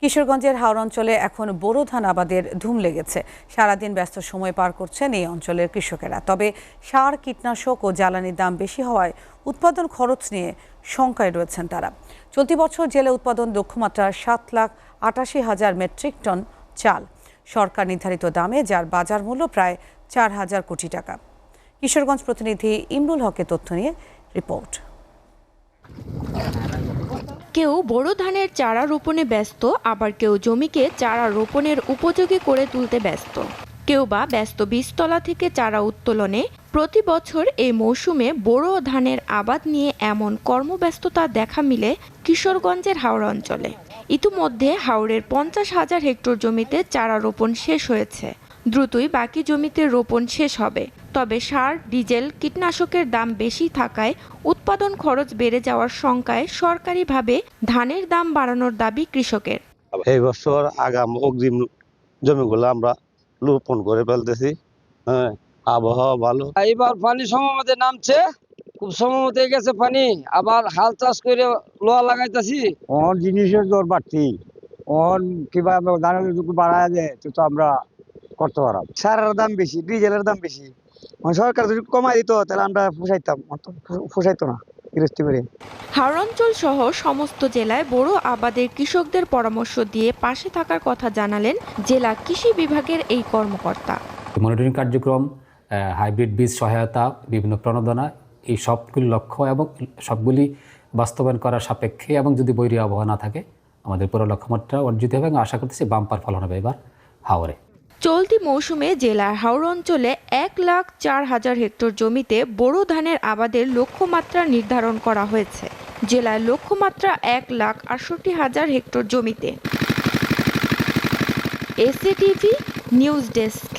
কিশোরগঞ্জের হাওর অঞ্চলে এখন বোরো ধান আবাদের ধুম লেগেছে। সারাদিন ব্যস্ত সময় পার করছেন এই অঞ্চলের কৃষকেরা। তবে সার, কীটনাশক ও জ্বালানির দাম বেশি হওয়ায় উৎপাদন খরচ নিয়ে শঙ্কায় রয়েছেন তারা। চলতি বছর জেলা উৎপাদন লক্ষ্যমাত্রা 7,88,000 মেট্রিক টন চাল, সরকার নির্ধারিত দামে, যার বাজার মূল্য প্রায় 4,000 কোটি টাকা। কিশোরগঞ্জ প্রতিনিধি ইমরুল হকের তথ্য নিয়ে রিপোর্ট। কেউ বোরো ধানের চারা রোপণে ব্যস্ত, আবার কেউ জমিকে চারা রোপণের উপযোগী করে তুলতে ব্যস্ত, কেউ বা ব্যস্ত বীজতলা থেকে চারা উত্তোলনে। প্রতি বছর এই মৌসুমে বোরো ধানের আবাদ নিয়ে এমন কর্মব্যস্ততা দেখা মিলে কিশোরগঞ্জের হাওড় অঞ্চলে। ইতিমধ্যে হাওড়ের 50,000 হেক্টর জমিতে চারা রোপণ শেষ হয়েছে। দ্রুতই বাকি জমিতে রোপণ শেষ হবে। তবে সার, ডিজেল, কীটনাশকের দাম বেশি থাকায় উৎপাদন খরচ বেড়ে যাওয়ার শঙ্কায় সরকারিভাবে ধানের দাম বাড়ানোর দাবি কৃষকের। এই বছর আগাম অগ্রিম জমিগুলো আমরা রোপণ করে ফেলতেছি। আবহাওয়া ভালো, এবার পানি সময়মতে নামছে, খুব সময়মতে গেছে পানি। আবার হাল চাষ করে লোহা লাগাইতেছি। অন জিনিসের দর বাড়তি, অন কিভাবে ধানের যদি বাড়ায় যায় তো আমরা করতে পারব। সারের দাম বেশি, ডিজেলের দাম বেশি। সরকার যদি কমাই দিত তাহলে আমরা পোষাইতাম, পোষাইতো না গৃহস্থী করে। হাওড় অঞ্চল সহ সমস্ত জেলায় বোরো আবাদের কৃষকদের পরামর্শ দিয়ে পাশে থাকার কথা জানালেন জেলা কৃষি বিভাগের এই কর্মকর্তা। মনিটরিং কার্যক্রম, হাইব্রিড বীজ সহায়তা, বিভিন্ন প্রণোদনা, এই সবগুলি লক্ষ্য এবং সবগুলি বাস্তবায়ন করার সাপেক্ষে এবং যদি বৈরী আবহাওয়া না থাকে আমাদের পুরো লক্ষ্যমাত্রা অর্জিত হবে এবং আশা করতেছি বাম্পার ফলন হবে এবার হাওরে। চলতি মৌসুমে জেলার হাওড় অঞ্চলে 1,04,000 হেক্টর জমিতে বোরো ধানের আবাদের লক্ষ্যমাত্রা নির্ধারণ করা হয়েছে। জেলার লক্ষ্যমাত্রা 1,68,000 হেক্টর জমিতে। এসিটিভি নিউজ ডেস্ক।